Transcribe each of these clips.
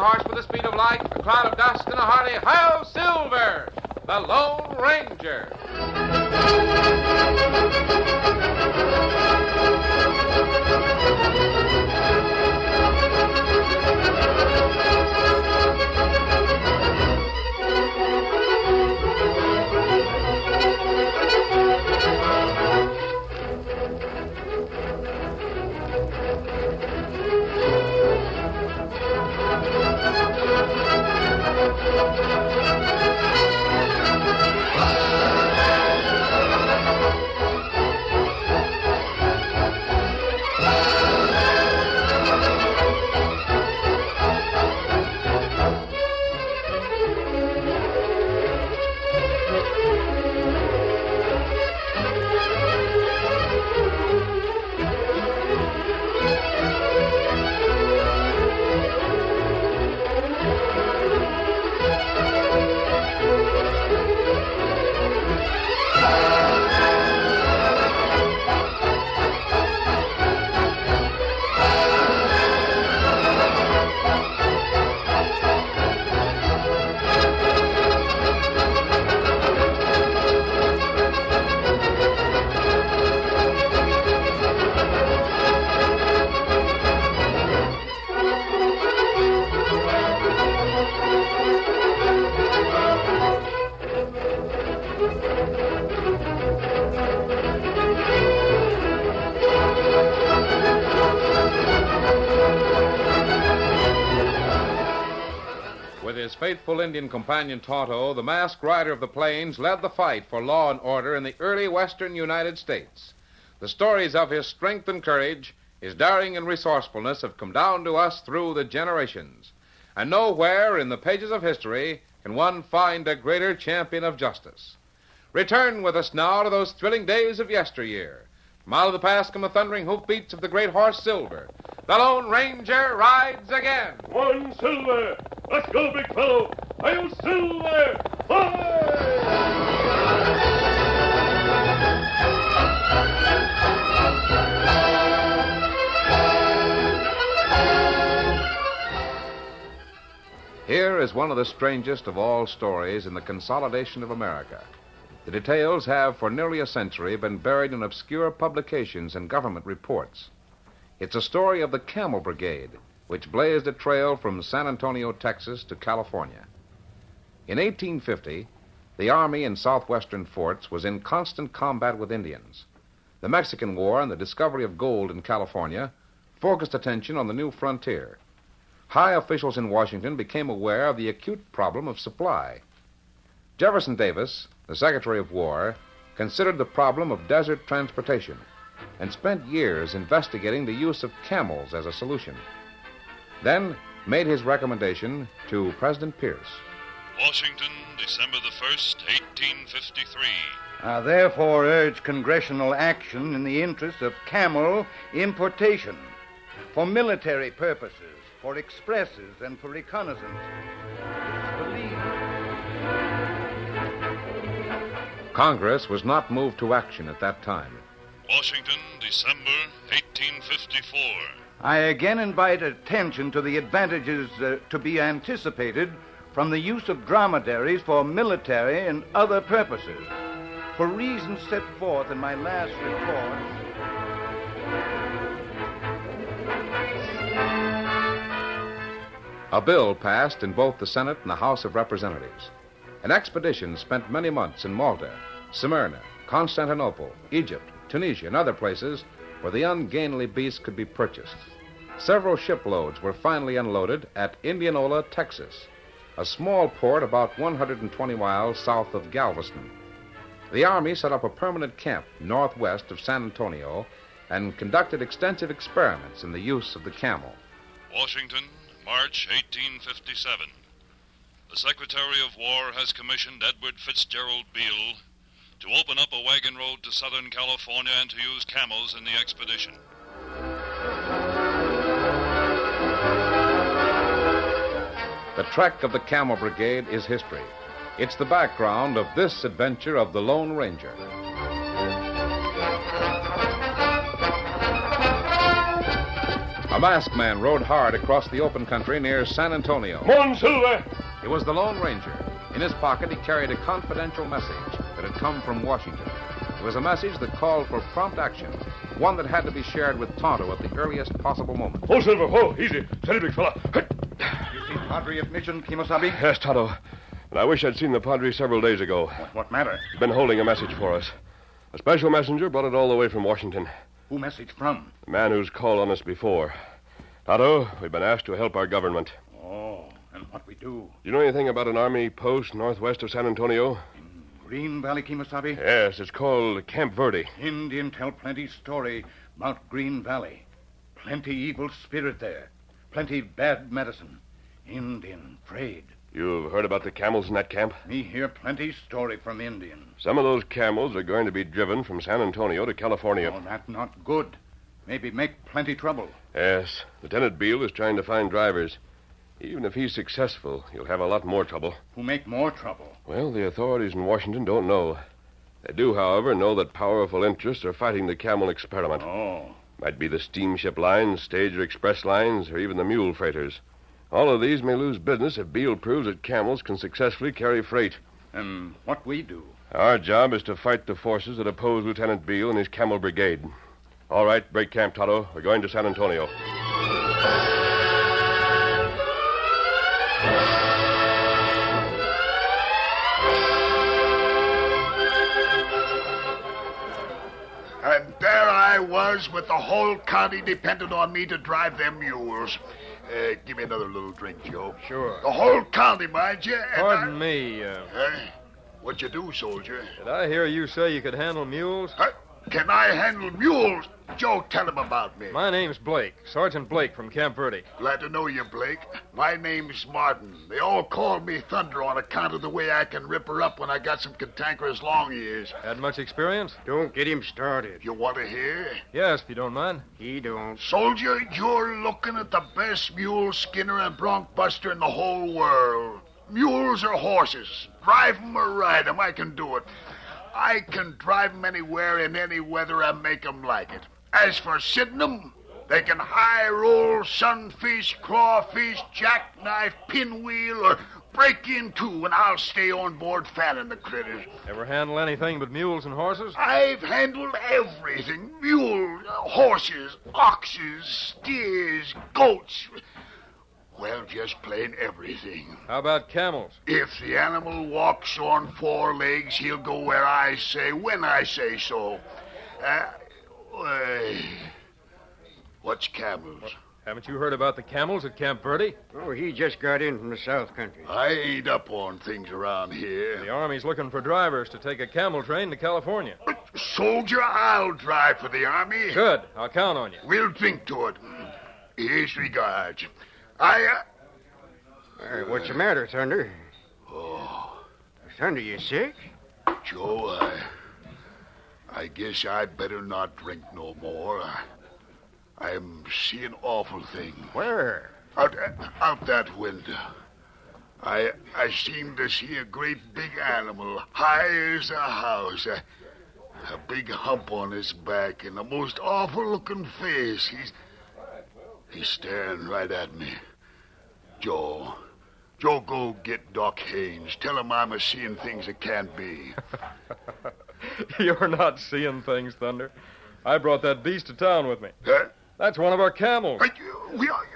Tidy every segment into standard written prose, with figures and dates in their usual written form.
horse with the speed of light, a cloud of dust, and a hearty "Hi-Yo, Silver!" The Lone Ranger. With his faithful Indian companion Tonto, the masked rider of the plains led the fight for law and order in the early western United States. The stories of his strength and courage, his daring and resourcefulness have come down to us through the generations. And nowhere in the pages of history can one find a greater champion of justice. Return with us now to those thrilling days of yesteryear. From out of the past come the thundering hoofbeats of the great horse Silver. The Lone Ranger rides again. One Silver! Let's go, big fellow! Hi-Yo, Silver! Hi! Here is one of the strangest of all stories in the consolidation of America. The details have for nearly a century been buried in obscure publications and government reports. It's a story of the Camel Brigade, which blazed a trail from San Antonio, Texas to California. In 1850, the Army in southwestern forts was in constant combat with Indians. The Mexican War and the discovery of gold in California focused attention on the new frontier. High officials in Washington became aware of the acute problem of supply. Jefferson Davis, the Secretary of War, considered the problem of desert transportation and spent years investigating the use of camels as a solution. Then made his recommendation to President Pierce. Washington, December the 1st, 1853. I therefore urge congressional action in the interest of camel importation for military purposes, for expresses, and for reconnaissance. Congress was not moved to action at that time. Washington, December 1854. I again invite attention to the advantages to be anticipated from the use of dromedaries for military and other purposes. For reasons set forth in my last report. A bill passed in both the Senate and the House of Representatives. An expedition spent many months in Malta, Smyrna, Constantinople, Egypt, Tunisia, and other places where the ungainly beast could be purchased. Several shiploads were finally unloaded at Indianola, Texas, a small port about 120 miles south of Galveston. The Army set up a permanent camp northwest of San Antonio and conducted extensive experiments in the use of the camel. Washington, March 1857. The Secretary of War has commissioned Edward Fitzgerald Beale to open up a wagon road to Southern California and to use camels in the expedition. The trek of the Camel Brigade is history. It's the background of this adventure of the Lone Ranger. A masked man rode hard across the open country near San Antonio. Come on, Silver. He was the Lone Ranger. In his pocket, he carried a confidential message that had come from Washington. It was a message that called for prompt action, one that had to be shared with Tonto at the earliest possible moment. Oh, Silver, oh, easy. Steady, big fella. You see Padre at mission, Kimosabe? Yes, Tonto. And I wish I'd seen the Padre several days ago. What matter? He's been holding a message for us. A special messenger brought it all the way from Washington. Who message from? The man who's called on us before. Tonto, we've been asked to help our government. Oh, and what we do? Do you know anything about an army post northwest of San Antonio? Green Valley, Kimosabe? Yes, it's called Camp Verde. Indian tell plenty story about Green Valley. Plenty evil spirit there. Plenty bad medicine. Indian afraid. You've heard about the camels in that camp? Me hear plenty story from Indian. Some of those camels are going to be driven from San Antonio to California. Oh, that not good. Maybe make plenty trouble. Yes, Lieutenant Beale is trying to find drivers. Even if he's successful, he'll have a lot more trouble. Who make more trouble? Well, the authorities in Washington don't know. They do, however, know that powerful interests are fighting the camel experiment. Oh. Might be the steamship lines, stage or express lines, or even the mule freighters. All of these may lose business if Beale proves that camels can successfully carry freight. And what we do? Our job is to fight the forces that oppose Lieutenant Beale and his Camel Brigade. All right, break camp, Tonto. We're going to San Antonio. And there I was with the whole county dependent on me to drive them mules. Give me another little drink, Joe. Sure. The whole county, mind you. Pardon me. What'd you do, soldier? Did I hear you say you could handle mules? Can I handle mules? Joe, tell him about me. My name's Blake, Sergeant Blake from Camp Verde. Glad to know you, Blake. My name's Martin. They all call me Thunder on account of the way I can rip her up when I got some cantankerous long ears. Had much experience? Don't get him started. You want to hear? Yes, if you don't mind. He don't. Soldier, you're looking at the best mule skinner and bronc buster in the whole world. Mules or horses. Drive 'em or ride 'em, I can do it. I can drive 'em anywhere in any weather and make 'em like it. As for sitting 'em, they can high roll, sunfish, crawfish, jackknife, pinwheel, or break in too, and I'll stay on board fanning the critters. Ever handle anything but mules and horses? I've handled everything. Mules, horses, oxes, steers, goats. Well, just plain everything. How about camels? If the animal walks on 4 legs, he'll go where I say, when I say so. What's camels? Haven't you heard about the camels at Camp Verde? Oh, he just got in from the South Country. I ain't up on things around here. The Army's looking for drivers to take a camel train to California. But, soldier, I'll drive for the Army. Good. I'll count on you. We'll drink to it. Here's regards. What's the matter, Thunder? Oh, Thunder, you sick? Joe, I guess I better not drink no more. I'm seeing awful things. Where? Out that window. I seem to see a great big animal, high as a house. A big hump on his back and a most awful-looking face. He's staring right at me. Joe, go get Doc Haynes. Tell him I'm a-seeing things that can't be. You're not seeing things, Thunder. I brought that beast to town with me. Huh? That's one of our camels.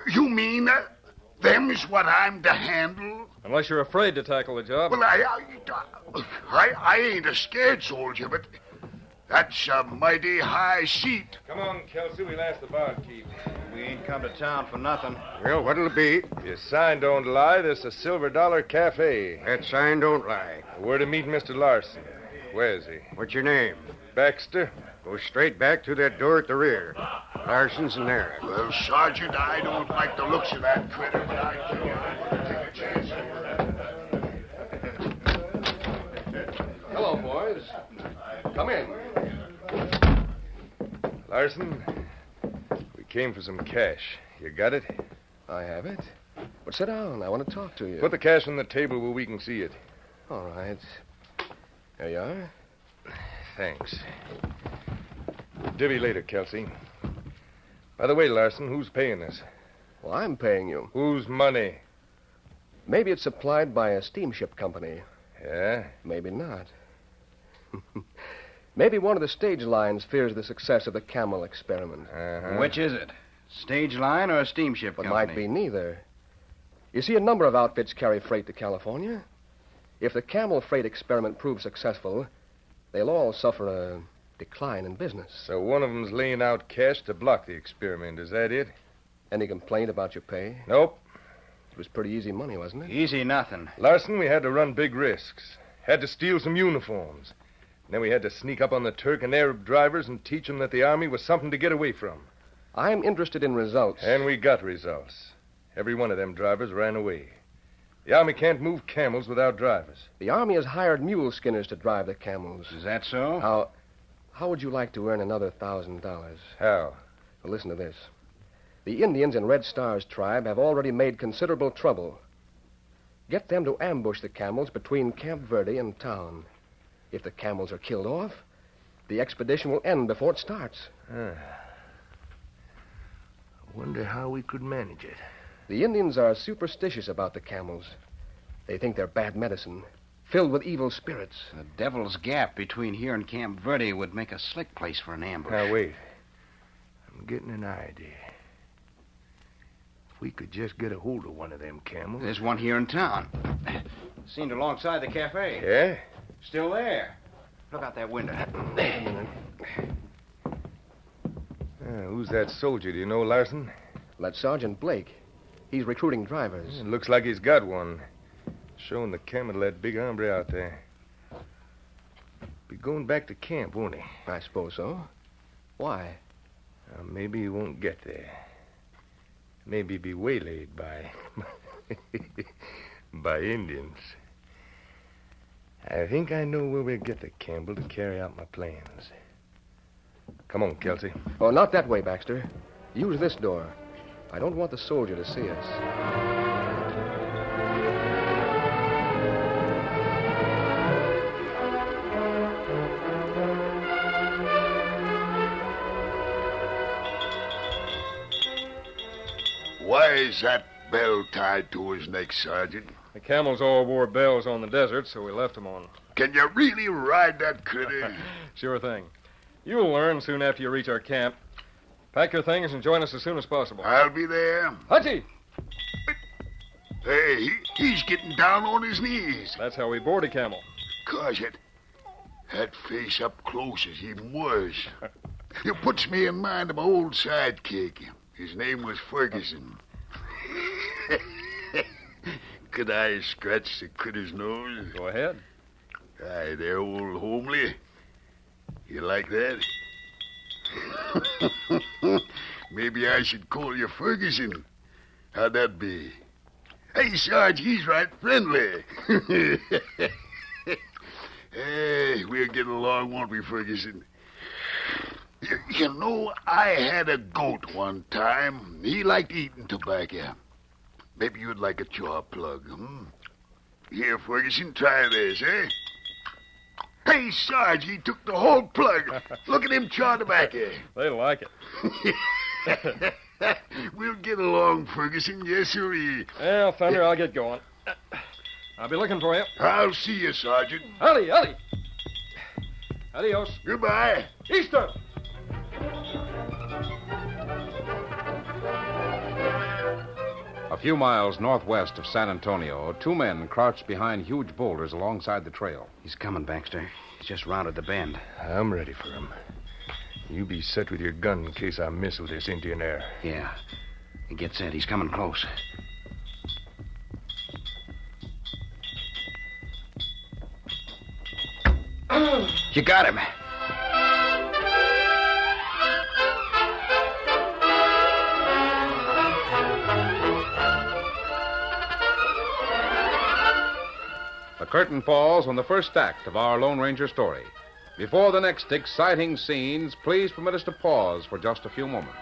You mean that? Them's what I'm to handle? Unless you're afraid to tackle the job. Well, I ain't a scared soldier, but that's a mighty high seat. Come on, Kelsey. We'll ask the barkeep. We ain't come to town for nothing. Well, what'll it be? If your sign don't lie, this is a Silver Dollar Cafe. That sign don't lie. We're to meet Mr. Larson. Where's he? What's your name? Baxter? Go straight back through that door at the rear. Larson's in there. Well, Sergeant, I don't like the looks of that critter, but I take a chance. Hello, boys. Come in. Larson, we came for some cash. You got it? I have it. But sit down. I want to talk to you. Put the cash on the table where we can see it. All right. There you are. Thanks. Divvy later, Kelsey. By the way, Larson, who's paying us? Well, I'm paying you. Whose money? Maybe it's supplied by a steamship company. Yeah? Maybe not. Maybe one of the stage lines fears the success of the Camel experiment. Uh-huh. Which is it? Stage line or a steamship But company? might be neither. You see, a number of outfits carry freight to California. If the Camel freight experiment proves successful, they'll all suffer a decline in business. So one of them's laying out cash to block the experiment. Is that it? Any complaint about your pay? Nope. It was pretty easy money, wasn't it? Easy nothing. Larson, we had to run big risks. Had to steal some uniforms. And then we had to sneak up on the Turk and Arab drivers and teach them that the Army was something to get away from. I'm interested in results. And we got results. Every one of them drivers ran away. The Army can't move camels without drivers. The Army has hired mule skinners to drive the camels. Is that so? How would you like to earn another $1,000? How? Well, listen to this. The Indians in Red Star's tribe have already made considerable trouble. Get them to ambush the camels between Camp Verde and town. If the camels are killed off, the expedition will end before it starts. I wonder how we could manage it. The Indians are superstitious about the camels. They think they're bad medicine, filled with evil spirits. The Devil's Gap between here and Camp Verde would make a slick place for an ambush. Now, wait. I'm getting an idea. If we could just get a hold of one of them camels. There's one here in town. Seen alongside the cafe. Yeah? Still there. Look out that window. Wait a minute. Who's that soldier? Do you know, Larson? That's Sergeant Blake. He's recruiting drivers. It looks like he's got one. Showing the camel to that big hombre out there. Be going back to camp, won't he? I suppose so. Why? Maybe he won't get there. Maybe be waylaid by... by Indians. I think I know where we'll get the Campbell to carry out my plans. Come on, Kelsey. Oh, not that way, Baxter. Use this door. I don't want the soldier to see us. Why is that bell tied to his neck, Sergeant? The camels all wore bells on the desert, so we left them on. Can you really ride that critter? Sure thing. You'll learn soon after you reach our camp. Pack your things and join us as soon as possible. I'll be there. Hutchie! Hey, he's getting down on his knees. That's how we board a camel. Gosh, that face up close as he was. It puts me in mind of my old sidekick. His name was Ferguson. Could I scratch the critter's nose? Go ahead. Aye, there, old homely. You like that? Maybe I should call you Ferguson. How'd that be? Hey, Sarge, he's right friendly. Hey, we'll get along, won't we, Ferguson? You know, I had a goat one time. He liked eating tobacco. Maybe you'd like a chaw plug, Here, Ferguson, try this, eh? Hey, Sarge, he took the whole plug. Look at him chaw tobacco. They like it. We'll get along, Ferguson. Yes, sirree. Well, Thunder, I'll get going. I'll be looking for you. I'll see you, Sergeant. Howdy. Adios. Goodbye. Easter! A few miles northwest of San Antonio, two men crouched behind huge boulders alongside the trail. He's coming, Baxter. He's just rounded the bend. I'm ready for him. You be set with your gun in case I miss with this Indian air. Yeah. He gets set. He's coming close. You got him. The curtain falls on the first act of our Lone Ranger story. Before the next exciting scenes, please permit us to pause for just a few moments.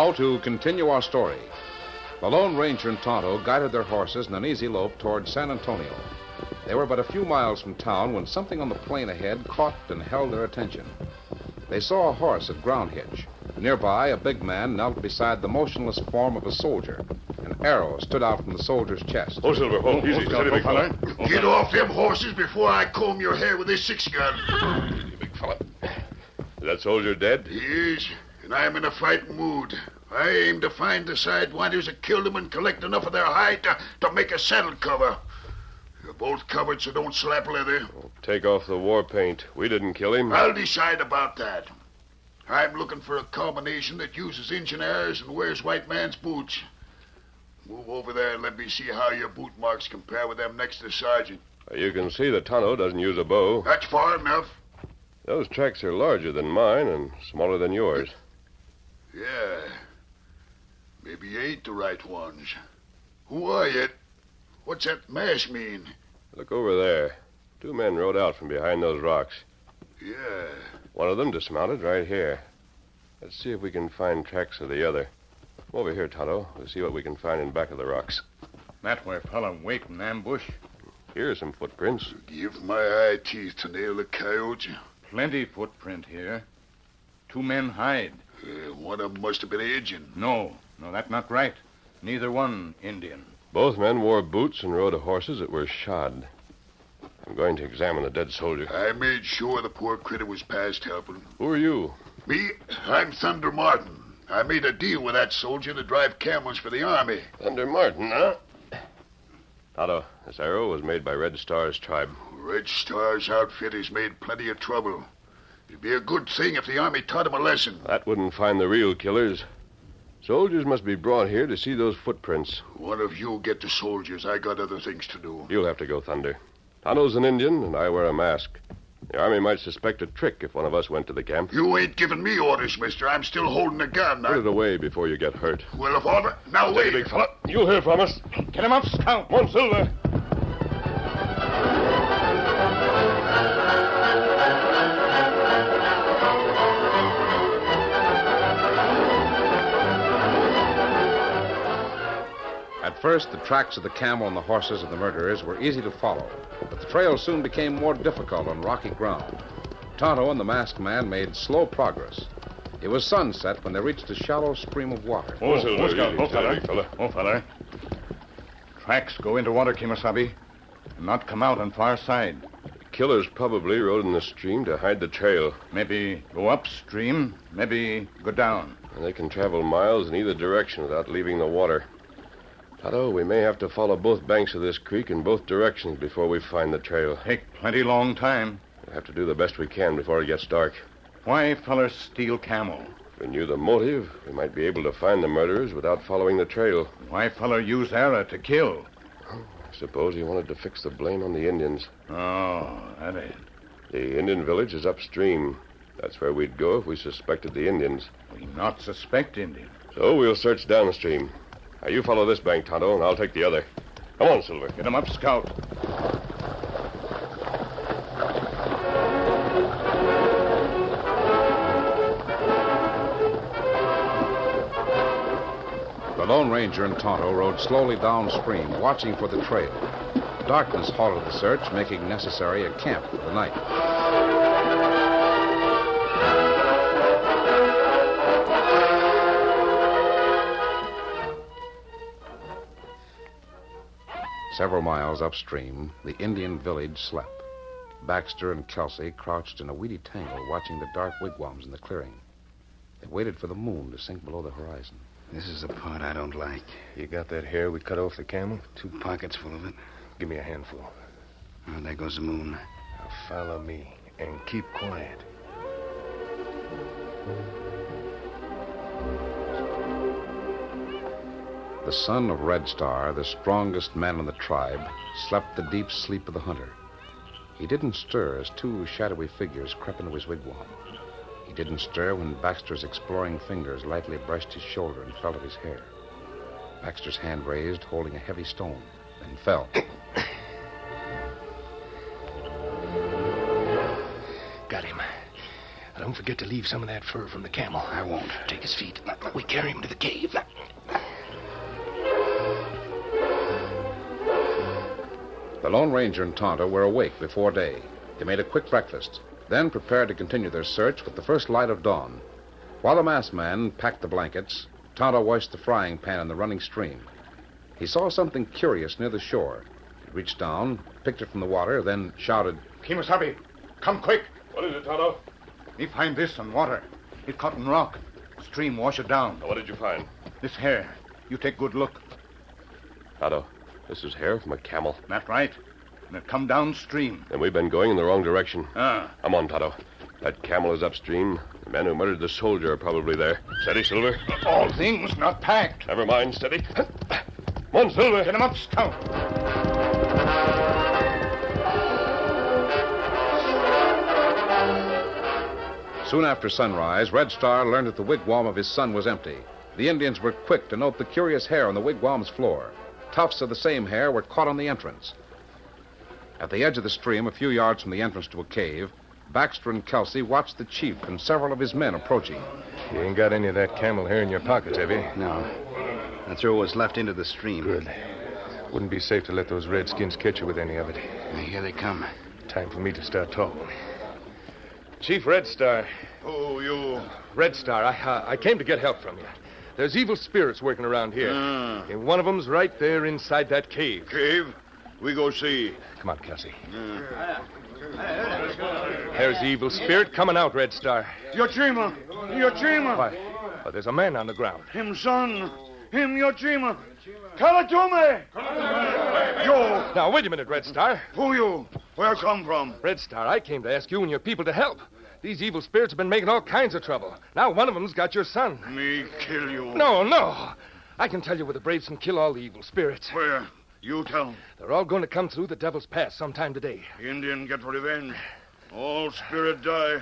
Now, to continue our story. The Lone Ranger and Tonto guided their horses in an easy lope toward San Antonio. They were but a few miles from town when something on the plain ahead caught and held their attention. They saw a horse at ground hitch. Nearby, a big man knelt beside the motionless form of a soldier. An arrow stood out from the soldier's chest. Oh, Silver, easy, steady, big fella. Get off them horses before I comb your hair with this 6-gun. Easy, big fella. Is that soldier dead? He is, and I am in a fighting mood. I aim to find the sidewinders that killed him and collect enough of their hide to make a saddle cover. You're both covered, so don't slap leather. Well, take off the war paint. We didn't kill him. I'll decide about that. I'm looking for a combination that uses engine airs and wears white man's boots. Move over there and let me see how your boot marks compare with them next to Sergeant. You can see that Tonto doesn't use a bow. That's far enough. Those tracks are larger than mine and smaller than yours. Yeah. Maybe you ain't the right ones. Who are you? What's that mask mean? Look over there. 2 men rode out from behind those rocks. Yeah. One of them dismounted right here. Let's see if we can find tracks of the other. Come over here, Tonto. We'll see what we can find in back of the rocks. That way, fella, wait in ambush. Here are some footprints. Give my eye teeth to nail the coyote. Plenty footprint here. 2 men hide. One of them must have been an Indian. No, that's not right. Neither one Indian. Both men wore boots and rode horses that were shod. I'm going to examine the dead soldier. I made sure the poor critter was past helping. Who are you? Me? I'm Thunder Martin. I made a deal with that soldier to drive camels for the army. Thunder Martin, huh? Tonto, this arrow was made by Red Star's tribe. Red Star's outfit has made plenty of trouble. It'd be a good thing if the army taught him a lesson. That wouldn't find the real killers. Soldiers must be brought here to see those footprints. One of you get the soldiers. I got other things to do. You'll have to go, Thunder. Tonto's an Indian, and I wear a mask. The army might suspect a trick if one of us went to the camp. You ain't giving me orders, mister. I'm still holding a gun. Put it away before you get hurt. Well, if all... Now, wait. Big fella. You'll hear from us. Get him up, Scout. Come on, Silver. At first, the tracks of the camel and the horses of the murderers were easy to follow, but the trail soon became more difficult on rocky ground. Tonto and the masked man made slow progress. It was sunset when they reached a shallow stream of water. Oh, Silver, easy, fella. Oh, fella. Tracks go into water, Kimasabi, and not come out on far side. The killers probably rode in the stream to hide the trail. Maybe go upstream, maybe go down. And they can travel miles in either direction without leaving the water. Tonto, we may have to follow both banks of this creek in both directions before we find the trail. Take plenty long time. We'll have to do the best we can before it gets dark. Why fellers steal camel? If we knew the motive, we might be able to find the murderers without following the trail. Why feller use arrow to kill? I suppose he wanted to fix the blame on the Indians. Oh, that ain't. The Indian village is upstream. That's where we'd go if we suspected the Indians. We not suspect Indian. So we'll search downstream. Now, you follow this bank, Tonto, and I'll take the other. Come on, Silver. Get him up, Scout. The Lone Ranger and Tonto rode slowly downstream, watching for the trail. Darkness halted the search, making necessary a camp for the night. Several miles upstream, the Indian village slept. Baxter and Kelsey crouched in a weedy tangle, watching the dark wigwams in the clearing. They waited for the moon to sink below the horizon. This is the part I don't like. You got that hair we cut off the camel? 2 pockets full of it. Give me a handful. Oh, there goes the moon. Now follow me and keep quiet. The son of Red Star, the strongest man in the tribe, slept the deep sleep of the hunter. He didn't stir as 2 shadowy figures crept into his wigwam. He didn't stir when Baxter's exploring fingers lightly brushed his shoulder and felt of his hair. Baxter's hand raised, holding a heavy stone, then fell. Got him. Don't forget to leave some of that fur from the camel. I won't. Take his feet. We carry him to the cave. The Lone Ranger and Tonto were awake before day. They made a quick breakfast, then prepared to continue their search with the first light of dawn. While the masked man packed the blankets, Tonto washed the frying pan in the running stream. He saw something curious near the shore. He reached down, picked it from the water, then shouted, Kimasabi, come quick. What is it, Tonto? Me find this on water. It caught in rock. Stream wash it down. What did you find? This hair. You take good look. Tonto, this is hair from a camel. That right? And it come downstream. Then we've been going in the wrong direction. Ah. Come on, Tonto. That camel is upstream. The men who murdered the soldier are probably there. Steady, Silver. All things not packed. Never mind, steady. Come on, Silver. Get him up, Scout. Soon after sunrise, Red Star learned that the wigwam of his son was empty. The Indians were quick to note the curious hair on the wigwam's floor. Tufts of the same hair were caught on the entrance. At the edge of the stream, a few yards from the entrance to a cave, Baxter and Kelsey watched the chief and several of his men approaching. You ain't got any of that camel hair in your pockets, have you? No. I threw what's left into the stream. Good. Wouldn't be safe to let those redskins catch you with any of it. Here they come. Time for me to start talking. Chief Red Star. Oh, you. Red Star, I came to get help from you. There's evil spirits working around here. And one of them's right there inside that cave. Cave? We go see. Come on, Kelsey. There's the evil spirit coming out, Red Star. Yochima! Yochima! Why? Oh, there's a man on the ground. Him son. Him Yochima. Kalatume! Yo! Now, wait a minute, Red Star. Who you? Where come from? Red Star, I came to ask you and your people to help. These evil spirits have been making all kinds of trouble. Now one of them's got your son. Me kill you. No. I can tell you where the braves can kill all the evil spirits. Where? You tell. They're all going to come through the Devil's Pass sometime today. Indian get revenge. All spirit die.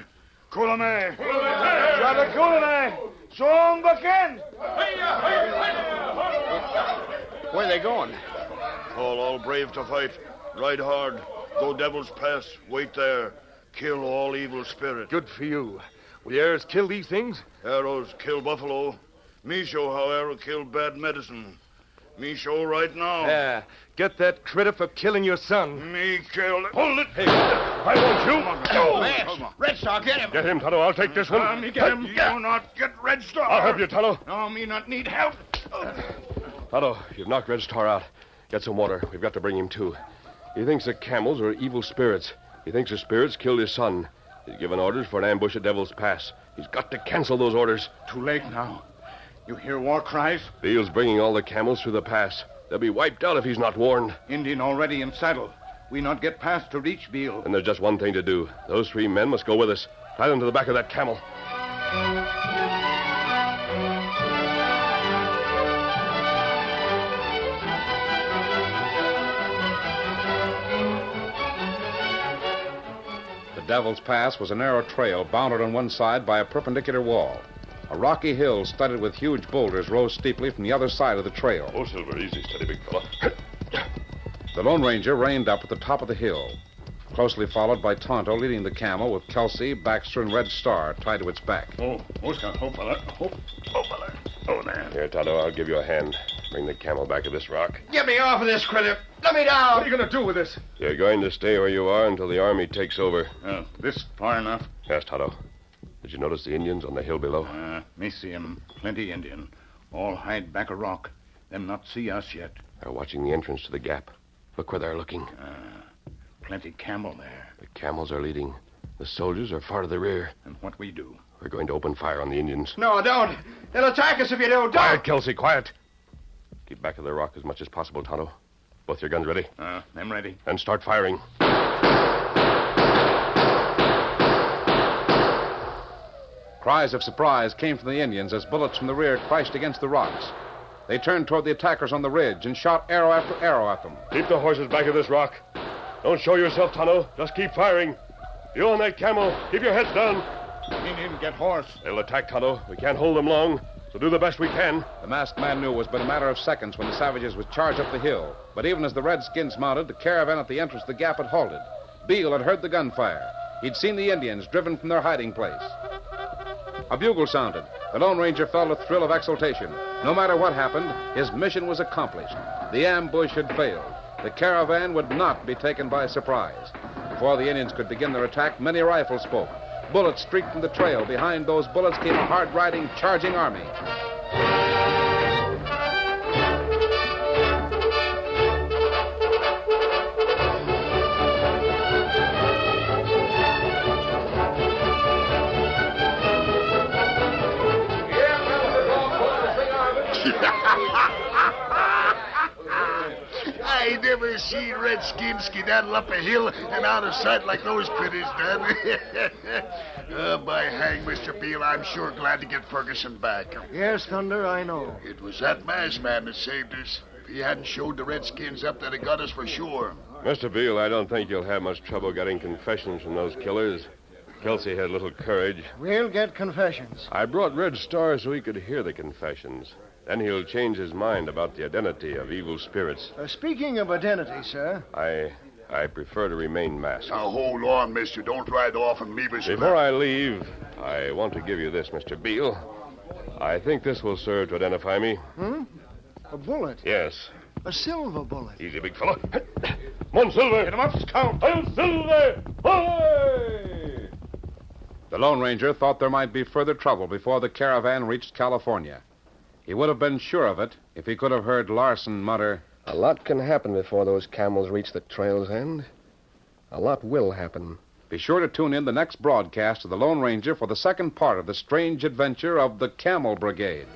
Kulame! Jada Kulame! Song Baken! Where are they going? Call all brave to fight. Ride hard. Go Devil's Pass. Wait there. Kill all evil spirit. Good for you. Will your arrows kill these things? Arrows kill buffalo. Me show how arrow kill bad medicine. Me show right now. Yeah. Get that critter for killing your son. Me kill... Hold it! Hey, I want you. No! Man, Red Star, get him. Get him, Tonto. I'll take this one. Me get him. You not get Red Star. I'll help you, Tonto. No, me not need help. Tonto, you've knocked Red Star out. Get some water. We've got to bring him to. He thinks the camels are evil spirits. He thinks the spirits killed his son. He's given orders for an ambush at Devil's Pass. He's got to cancel those orders. Too late now. You hear war cries? Beale's bringing all the camels through the pass. They'll be wiped out if he's not warned. Indian already in saddle. We not get past to reach Beale. And there's just one thing to do. Those 3 men must go with us. Tie them to the back of that camel. The Devil's Pass was a narrow trail bounded on one side by a perpendicular wall. A rocky hill studded with huge boulders rose steeply from the other side of the trail. Oh, Silver, easy, steady, big fella. The Lone Ranger reined up at the top of the hill, closely followed by Tonto leading the camel with Kelsey, Baxter, and Red Star tied to its back. Oh, Scott. Oh, fella. Oh, fella. Oh, there. Here, Tonto, I'll give you a hand. Bring the camel back to this rock. Get me off of this critter. Let me down. What are you going to do with this? You're going to stay where you are until the army takes over. This far enough. Yes, Tonto. Did you notice the Indians on the hill below? Me see 'em. Plenty Indian. All hide back a rock. Them not see us yet. They're watching the entrance to the gap. Look where they're looking. Plenty camel there. The camels are leading. The soldiers are far to the rear. And what we do? We're going to open fire on the Indians. No, don't. They'll attack us if you do. Don't. Quiet, Kelsey, quiet. Keep back of the rock as much as possible, Tonto. Both your guns ready? Them ready. And start firing. Cries of surprise came from the Indians as bullets from the rear crashed against the rocks. They turned toward the attackers on the ridge and shot arrow after arrow at them. Keep the horses back of this rock. Don't show yourself, Tonto. Just keep firing. You on that camel. Keep your heads down. Indian get horse. They'll attack, Tonto. We can't hold them long, so do the best we can. The masked man knew it was but a matter of seconds when the savages would charge up the hill. But even as the Redskins mounted, the caravan at the entrance of the gap had halted. Beale had heard the gunfire. He'd seen the Indians driven from their hiding place. A bugle sounded. The Lone Ranger felt a thrill of exultation. No matter what happened, his mission was accomplished. The ambush had failed. The caravan would not be taken by surprise. Before the Indians could begin their attack, many rifles spoke. Bullets streaked in the trail. Behind those bullets came a hard-riding, charging army. I never seen redskins skedaddle up a hill and out of sight like those critters done. By hang, Mr. Beale, I'm sure glad to get Ferguson back. Yes, Thunder, I know. It was that masked man that saved us. If he hadn't showed the redskins up, they'd have got us for sure. Mr. Beale, I don't think you'll have much trouble getting confessions from those killers. Kelsey had little courage. We'll get confessions. I brought Red Star so he could hear the confessions. Then he'll change his mind about the identity of evil spirits. Speaking of identity, sir. I prefer to remain masked. Now, hold on, mister. Don't ride off and leave us. Before I leave, I want to give you this, Mr. Beale. I think this will serve to identify me. A bullet? Yes. A silver bullet. Easy, big fella. Come on, Silver. Get him up, Scout. Hail, Silver! Hoy! The Lone Ranger thought there might be further trouble before the caravan reached California. He would have been sure of it if he could have heard Larson mutter, "A lot can happen before those camels reach the trail's end. A lot will happen." Be sure to tune in the next broadcast of the Lone Ranger for the second part of the strange adventure of the Camel Brigade.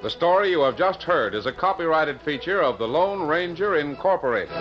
The story you have just heard is a copyrighted feature of the Lone Ranger Incorporated.